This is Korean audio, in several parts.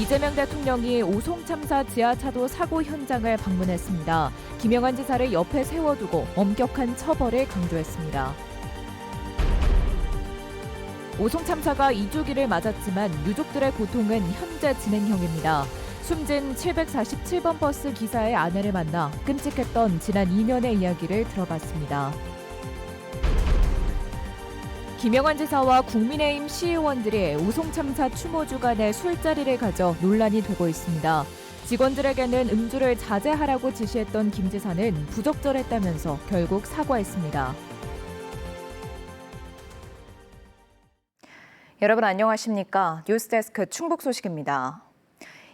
이재명 대통령이 오송 참사 지하차도 사고 현장을 방문했습니다. 김영환 지사를 옆에 세워두고 엄격한 처벌을 강조했습니다. 오송 참사가 2주기를 맞았지만 유족들의 고통은 현재 진행형입니다. 숨진 747번 버스 기사의 아내를 만나 끔찍했던 지난 2년의 이야기를 들어봤습니다. 김영환 지사와 국민의힘 시의원들이 오송 참사 추모 주간에 술자리를 가져 논란이 되고 있습니다. 직원들에게는 음주를 자제하라고 지시했던 김 지사는 부적절했다면서 결국 사과했습니다. 여러분 안녕하십니까? 뉴스데스크 충북 소식입니다.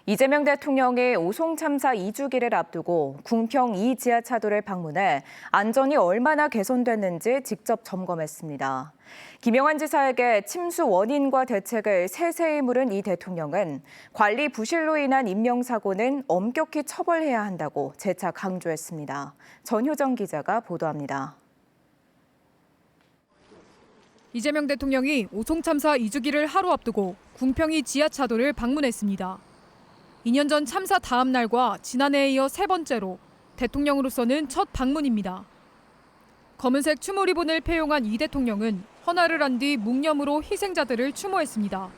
이재명 대통령이 오송 참사 2주기를 앞두고 궁평 2 지하차도를 방문해 안전이 얼마나 개선됐는지 직접 점검했습니다. 김영환 지사에게 침수 원인과 대책을 세세히 물은 이 대통령은 관리 부실로 인한 인명사고는 엄격히 처벌해야 한다고 재차 강조했습니다. 전효정 기자가 보도합니다. 이재명 대통령이 오송 참사 2주기를 하루 앞두고 궁평 2 지하차도를 방문했습니다. 2년 전 참사 다음 날과 지난해에 이어 세 번째로 대통령으로서는 첫 방문입니다. 검은색 추모 리본을 폐용한 이 대통령은 헌화를 한 뒤 묵념으로 희생자들을 추모했습니다.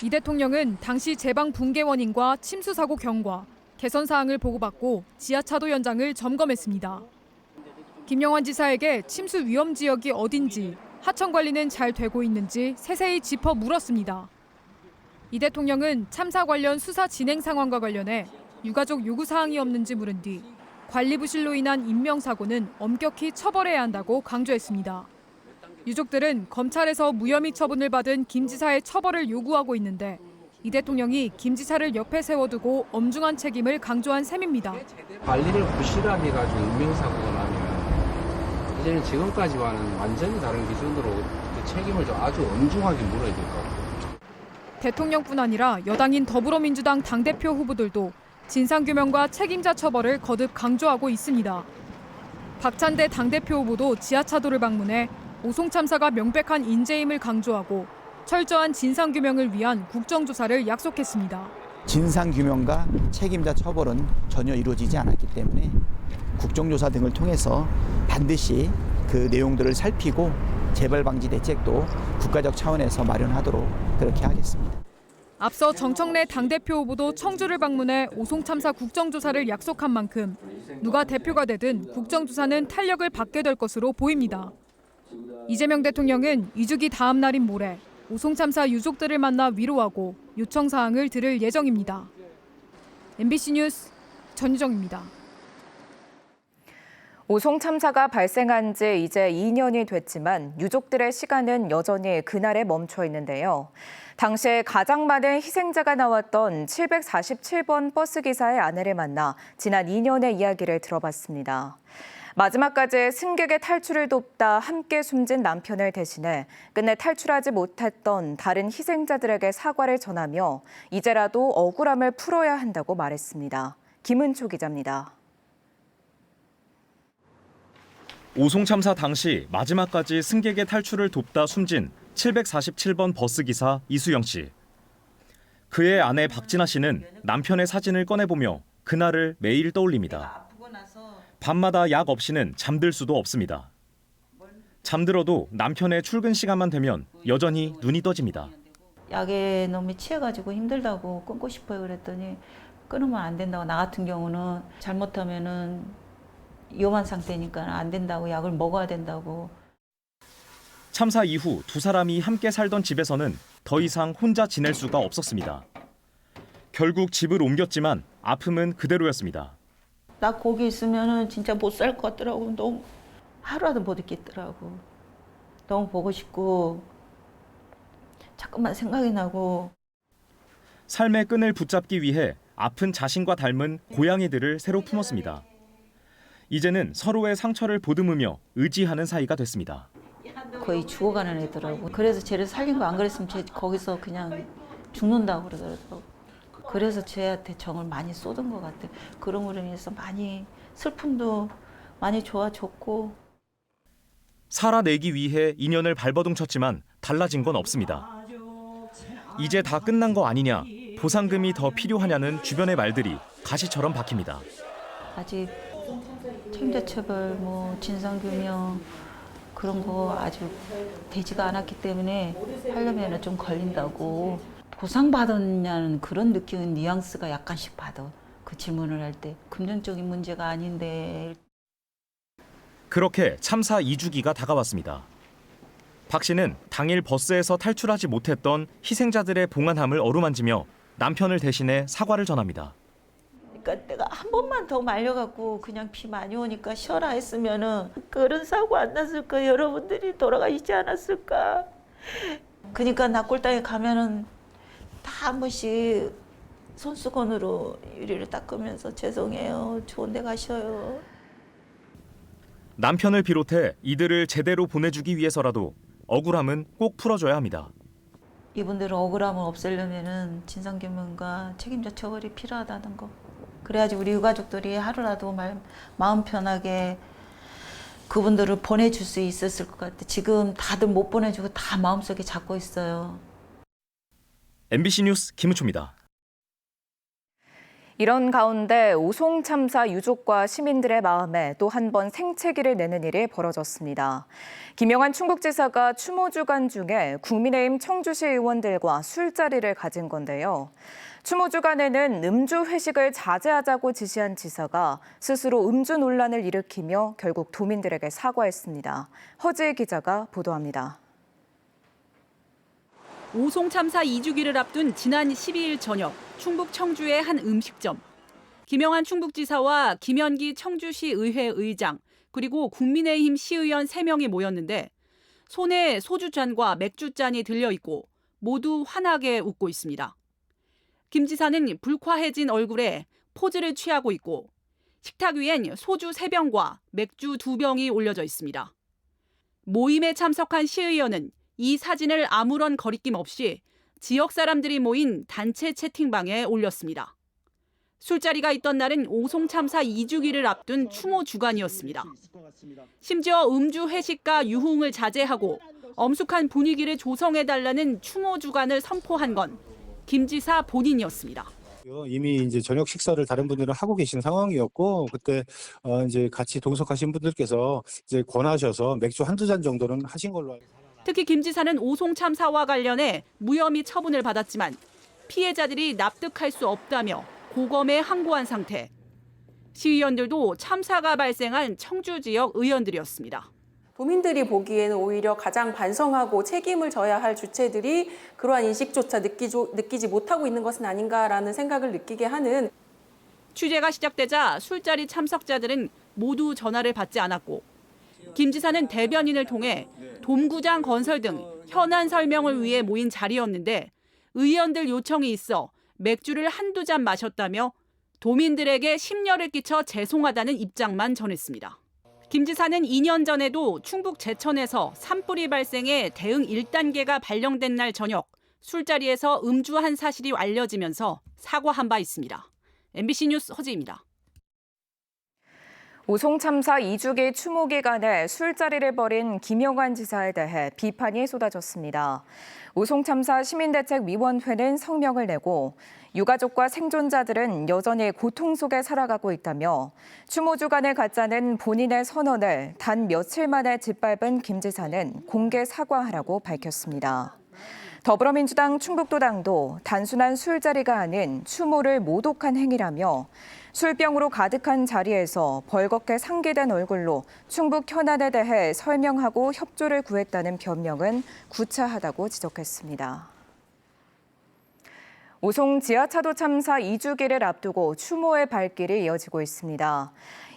이 대통령은 당시 제방 붕괴 원인과 침수 사고 경과, 개선 사항을 보고받고 지하차도 현장을 점검했습니다. 김영환 지사에게 침수 위험 지역이 어딘지, 하천 관리는 잘 되고 있는지 세세히 짚어 물었습니다. 이 대통령은 참사 관련 수사 진행 상황과 관련해 유가족 요구 사항이 없는지 물은 뒤 관리 부실로 인한 인명사고는 엄격히 처벌해야 한다고 강조했습니다. 유족들은 검찰에서 무혐의 처분을 받은 김 지사의 처벌을 요구하고 있는데 이 대통령이 김 지사를 옆에 세워두고 엄중한 책임을 강조한 셈입니다. 관리를 부실하게 해가지고 인명사고가 나면 이제는 지금까지와는 완전히 다른 기준으로 그 책임을 좀 아주 엄중하게 물어야 될 것 같아요. 대통령뿐 아니라 여당인 더불어민주당 당대표 후보들도 진상규명과 책임자 처벌을 거듭 강조하고 있습니다. 박찬대 당대표 후보도 지하차도를 방문해 오송 참사가 명백한 인재임을 강조하고 철저한 진상규명을 위한 국정조사를 약속했습니다. 진상규명과 책임자 처벌은 전혀 이루어지지 않았기 때문에 국정조사 등을 통해서 반드시 그 내용들을 살피고 재발 방지 대책도 국가적 차원에서 마련하도록 그렇게 하겠습니다. 앞서 정청래 당대표 후보도 청주를 방문해 오송 참사 국정조사를 약속한 만큼 누가 대표가 되든 국정조사는 탄력을 받게 될 것으로 보입니다. 이재명 대통령은 2주기 다음 날인 모레 오송 참사 유족들을 만나 위로하고 요청 사항을 들을 예정입니다. MBC 뉴스 전유정입니다. 오송 참사가 발생한 지 이제 2년이 됐지만 유족들의 시간은 여전히 그날에 멈춰 있는데요. 당시에 가장 많은 희생자가 나왔던 747번 버스 기사의 아내를 만나 지난 2년의 이야기를 들어봤습니다. 마지막까지 승객의 탈출을 돕다 함께 숨진 남편을 대신해 끝내 탈출하지 못했던 다른 희생자들에게 사과를 전하며 이제라도 억울함을 풀어야 한다고 말했습니다. 김은초 기자입니다. 오송 참사 당시 마지막까지 승객의 탈출을 돕다 숨진 747번 버스기사 이수영 씨. 그의 아내 박진아 씨는 남편의 사진을 꺼내보며 그날을 매일 떠올립니다. 밤마다 약 없이는 잠들 수도 없습니다. 잠들어도 남편의 출근 시간만 되면 여전히 눈이 떠집니다. 약에 너무 취해가지고 힘들다고 끊고 싶어요 그랬더니 끊으면 안 된다고. 나 같은 경우는 잘못하면은 위험한 상태니까 안 된다고, 약을 먹어야 된다고. 참사 이후 두 사람이 함께 살던 집에서는 더 이상 혼자 지낼 수가 없었습니다. 결국 집을 옮겼지만 아픔은 그대로였습니다. 나 거기 있으면은 진짜 못 살 것 같더라고. 너무 하루라도 못 있겠더라고. 너무 보고 싶고 자꾸만 생각이 나고. 삶의 끈을 붙잡기 위해 아픈 자신과 닮은 고양이들을 새로 품었습니다. 이제는 서로의 상처를 보듬으며 의지하는 사이가 됐습니다. 거의 죽어가는 애더라고. 그래서 쟤를 살린 거 안 그랬으면 쟤 거기서 그냥 죽는다고 그러더라고. 그래서 쟤한테 정을 많이 쏟은 것 같아. 그런 거로 인해서 많이 슬픔도 많이 좋아졌고. 살아내기 위해 인연을 발버둥 쳤지만 달라진 건 없습니다. 이제 다 끝난 거 아니냐, 보상금이 더 필요하냐는 주변의 말들이 가시처럼 박힙니다. 아직 책임자 처벌, 진상규명 그런 거 아직 되지가 않았기 때문에 하려면 좀 걸린다고. 보상받았냐는 그런 느낌은 뉘앙스가 약간씩 받아. 그 질문을 할 때 금전적인 문제가 아닌데. 그렇게 참사 2주기가 다가왔습니다. 박 씨는 당일 버스에서 탈출하지 못했던 희생자들의 봉안함을 어루만지며 남편을 대신해 사과를 전합니다. 그러니까 내가 한 번만 더 말려갖고 그냥 비 많이 오니까 쉬어라 했으면은 그런 사고 안 났을까? 여러분들이 돌아가시지 않았을까? 그러니까 낙골당에 가면은 다 한 번씩 손수건으로 유리를 닦으면서 죄송해요. 좋은 데 가셔요. 남편을 비롯해 이들을 제대로 보내주기 위해서라도 억울함은 꼭 풀어줘야 합니다. 이분들은 억울함을 없애려면은 진상규명과 책임자 처벌이 필요하다는 거. 그래야지 우리 유가족들이 하루라도 마음 편하게 그분들을 보내줄 수 있었을 것 같아. 지금 다들 못 보내주고 다 마음속에 잡고 있어요. MBC 뉴스 김우초입니다. 이런 가운데 오송 참사 유족과 시민들의 마음에 또 한 번 생채기를 내는 일이 벌어졌습니다. 김영한 충북지사가 추모 주간 중에 국민의힘 청주시 의원들과 술자리를 가진 건데요. 추모 주간에는 음주 회식을 자제하자고 지시한 지사가 스스로 음주 논란을 일으키며 결국 도민들에게 사과했습니다. 허지혜 기자가 보도합니다. 오송 참사 2주기를 앞둔 지난 12일 저녁 충북 청주의 한 음식점. 김영한 충북지사와 김현기 청주시 의회 의장 그리고 국민의힘 시의원 3명이 모였는데 손에 소주잔과 맥주잔이 들려있고 모두 환하게 웃고 있습니다. 김 지사는 불쾌해진 얼굴에 포즈를 취하고 있고 식탁 위엔 소주 3병과 맥주 2병이 올려져 있습니다. 모임에 참석한 시의원은 이 사진을 아무런 거리낌 없이 지역 사람들이 모인 단체 채팅방에 올렸습니다. 술자리가 있던 날은 오송 참사 2주기를 앞둔 추모 주간이었습니다. 심지어 음주 회식과 유흥을 자제하고 엄숙한 분위기를 조성해달라는 추모 주간을 선포한 건 김 지사 본인이었습니다. 이미 이제 저녁 식사를 다른 분들은 하고 계신 상황이었고 그때 이제 같이 동석하신 분들께서 이제 권하셔서 맥주 한두 잔 정도는 하신 걸로 알고 있습니다. 특히 김 지사는 오송 참사와 관련해 무혐의 처분을 받았지만 피해자들이 납득할 수 없다며 고검에 항고한 상태. 시의원들도 참사가 발생한 청주 지역 의원들이었습니다. 도민들이 보기에는 오히려 가장 반성하고 책임을 져야 할 주체들이 그러한 인식조차 느끼지 못하고 있는 것은 아닌가라는 생각을 느끼게 하는. 취재가 시작되자 술자리 참석자들은 모두 전화를 받지 않았고 김 지사는 대변인을 통해 돔구장 건설 등 현안 설명을 위해 모인 자리였는데 의원들 요청이 있어 맥주를 한두 잔 마셨다며 도민들에게 심려를 끼쳐 죄송하다는 입장만 전했습니다. 김 지사는 2년 전에도 충북 제천에서 산불이 발생해 대응 1단계가 발령된 날 저녁 술자리에서 음주한 사실이 알려지면서 사과한 바 있습니다. MBC 뉴스 허지입니다. 오송 참사 2주기 추모 기간에 술자리를 벌인 김영한 지사에 대해 비판이 쏟아졌습니다. 오송 참사 시민대책위원회는 성명을 내고 유가족과 생존자들은 여전히 고통 속에 살아가고 있다며 추모 주간을 갖자는 본인의 선언을 단 며칠 만에 짓밟은 김 지사는 공개 사과하라고 밝혔습니다. 더불어민주당 충북도당도 단순한 술자리가 아닌 추모를 모독한 행위라며 술병으로 가득한 자리에서 벌겋게 상기된 얼굴로 충북 현안에 대해 설명하고 협조를 구했다는 변명은 구차하다고 지적했습니다. 오송 지하차도 참사 2주기를 앞두고 추모의 발길이 이어지고 있습니다.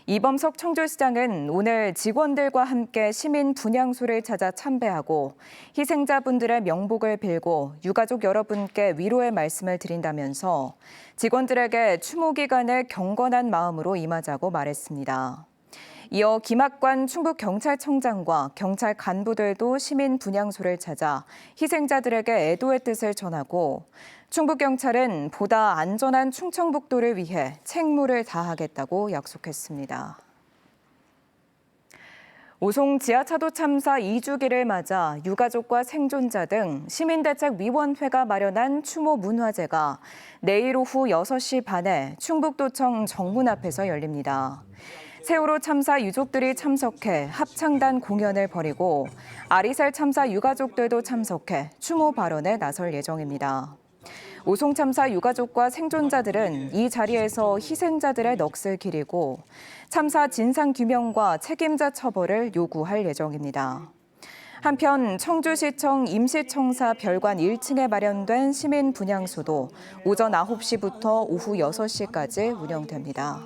이범석 청주시장은 오늘 직원들과 함께 시민 분향소를 찾아 참배하고 희생자분들의 명복을 빌고 유가족 여러분께 위로의 말씀을 드린다면서 직원들에게 추모 기간에 경건한 마음으로 임하자고 말했습니다. 이어 김학관 충북경찰청장과 경찰 간부들도 시민 분향소를 찾아 희생자들에게 애도의 뜻을 전하고 충북경찰은 보다 안전한 충청북도를 위해 책무를 다하겠다고 약속했습니다. 오송 지하차도 참사 2주기를 맞아 유가족과 생존자 등 시민대책위원회가 마련한 추모 문화제가 내일 오후 6시 반에 충북도청 정문 앞에서 열립니다. 세월호 참사 유족들이 참석해 합창단 공연을 벌이고 아리셀 참사 유가족들도 참석해 추모 발언에 나설 예정입니다. 오송 참사 유가족과 생존자들은 이 자리에서 희생자들의 넋을 기리고 참사 진상규명과 책임자 처벌을 요구할 예정입니다. 한편 청주시청 임시청사 별관 1층에 마련된 시민 분향소도 오전 9시부터 오후 6시까지 운영됩니다.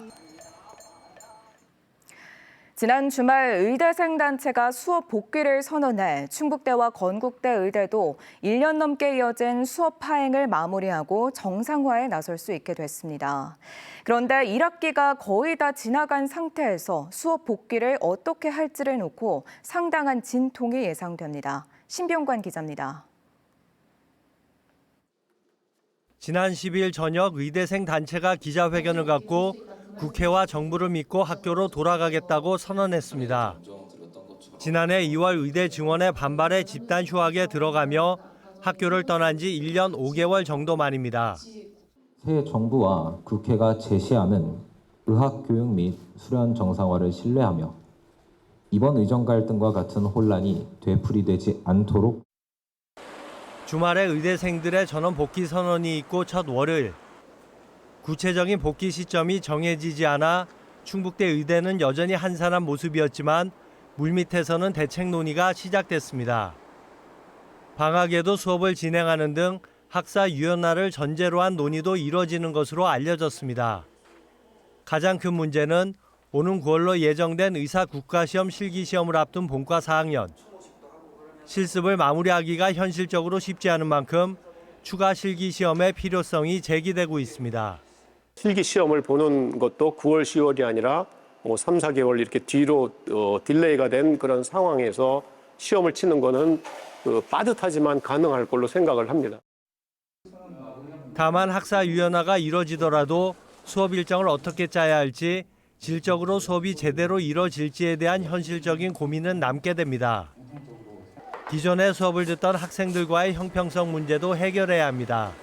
지난 주말 의대생 단체가 수업 복귀를 선언해 충북대와 건국대 의대도 1년 넘게 이어진 수업 파행을 마무리하고 정상화에 나설 수 있게 됐습니다. 그런데 1학기가 거의 다 지나간 상태에서 수업 복귀를 어떻게 할지를 놓고 상당한 진통이 예상됩니다. 신병관 기자입니다. 지난 10일 저녁 의대생 단체가 기자회견을 갖고 국회와 정부를 믿고 학교로 돌아가겠다고 선언했습니다. 지난해 2월 의대 증원의 반발에 집단 휴학에 들어가며 학교를 떠난 지 1년 5개월 정도 만입니다. 새 정부와 국회가 제시하는 의학교육 및 수련 정상화를 신뢰하며 이번 의정 갈등과 같은 혼란이 되풀이되지 않도록 주말에 의대생들의 전원 복귀 선언이 있고 첫 월요일 구체적인 복귀 시점이 정해지지 않아 충북대 의대는 여전히 한산한 모습이었지만 물밑에서는 대책 논의가 시작됐습니다. 방학에도 수업을 진행하는 등 학사 유연화를 전제로 한 논의도 이뤄지는 것으로 알려졌습니다. 가장 큰 문제는 오는 9월로 예정된 의사 국가시험 실기시험을 앞둔 본과 4학년. 실습을 마무리하기가 현실적으로 쉽지 않은 만큼 추가 실기시험의 필요성이 제기되고 있습니다. 실기시험을 보는 것도 9월, 10월이 아니라 3, 4개월 이렇게 뒤로 딜레이가 된 그런 상황에서 시험을 치는 거는 빠듯하지만 가능할 걸로 생각을 합니다. 다만 학사 유연화가 이뤄지더라도 수업 일정을 어떻게 짜야 할지, 질적으로 수업이 제대로 이뤄질지에 대한 현실적인 고민은 남게 됩니다. 기존에 수업을 듣던 학생들과의 형평성 문제도 해결해야 합니다.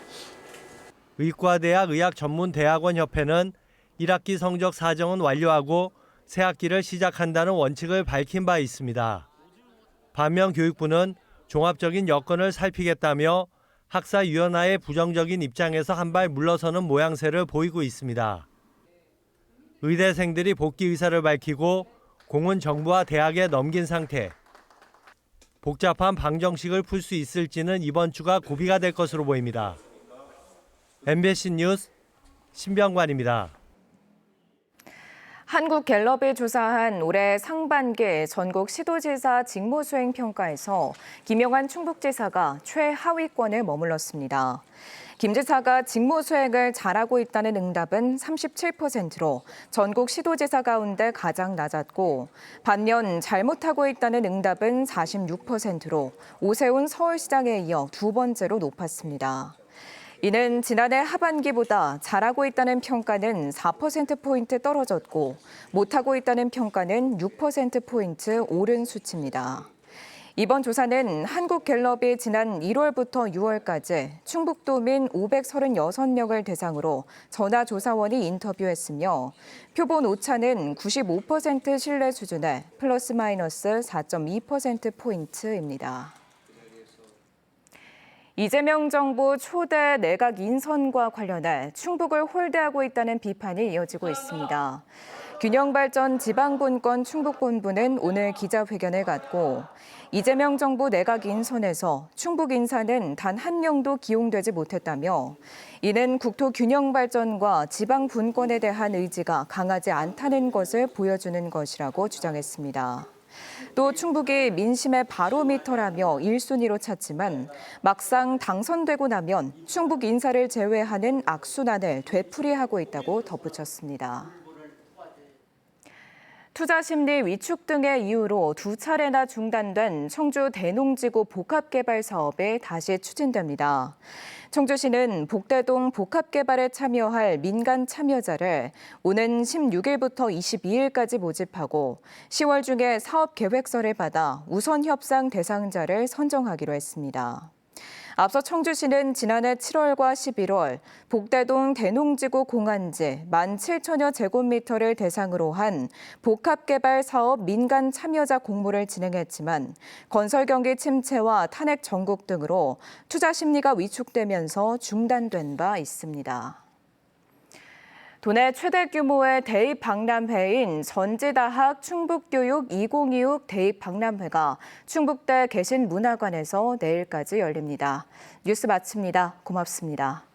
의과대학 의학전문대학원협회는 1학기 성적 사정은 완료하고 새 학기를 시작한다는 원칙을 밝힌 바 있습니다. 반면 교육부는 종합적인 여건을 살피겠다며 학사 유연화의 부정적인 입장에서 한 발 물러서는 모양새를 보이고 있습니다. 의대생들이 복귀 의사를 밝히고 공은 정부와 대학에 넘긴 상태. 복잡한 방정식을 풀 수 있을지는 이번 주가 고비가 될 것으로 보입니다. MBC 뉴스 신병관입니다. 한국갤럽이 조사한 올해 상반기 전국 시도지사 직무수행 평가에서 김영환 충북지사가 최하위권에 머물렀습니다. 김 지사가 직무수행을 잘하고 있다는 응답은 37%로 전국 시도지사 가운데 가장 낮았고 반면 잘못하고 있다는 응답은 46%로 오세훈 서울시장에 이어 두 번째로 높았습니다. 이는 지난해 하반기보다 잘하고 있다는 평가는 4%포인트 떨어졌고 못하고 있다는 평가는 6%포인트 오른 수치입니다. 이번 조사는 한국갤럽이 지난 1월부터 6월까지 충북도민 536명을 대상으로 전화조사원이 인터뷰했으며 표본 오차는 95% 신뢰 수준에 플러스 마이너스 4.2%포인트입니다. 이재명 정부 초대 내각 인선과 관련해 충북을 홀대하고 있다는 비판이 이어지고 있습니다. 균형발전 지방분권 충북본부는 오늘 기자회견을 갖고 이재명 정부 내각 인선에서 충북 인사는 단 한 명도 기용되지 못했다며 이는 국토 균형 발전과 지방 분권에 대한 의지가 강하지 않다는 것을 보여주는 것이라고 주장했습니다. 또 충북이 민심의 바로미터라며 1순위로 찾지만 막상 당선되고 나면 충북 인사를 제외하는 악순환을 되풀이하고 있다고 덧붙였습니다. 투자 심리 위축 등의 이유로 2차례나 중단된 청주 대농지구 복합개발 사업이 다시 추진됩니다. 청주시는 복대동 복합개발에 참여할 민간 참여자를 오는 16일부터 22일까지 모집하고 10월 중에 사업 계획서를 받아 우선 협상 대상자를 선정하기로 했습니다. 앞서 청주시는 지난해 7월과 11월 복대동 대농지구 공안지 17,000여 제곱미터를 대상으로 한 복합개발 사업 민간 참여자 공모를 진행했지만 건설 경기 침체와 탄핵 정국 등으로 투자 심리가 위축되면서 중단된 바 있습니다. 도내 최대 규모의 대입 박람회인 전지다학 충북교육 2026 대입 박람회가 충북대 개신문화관에서 내일까지 열립니다. 뉴스 마칩니다. 고맙습니다.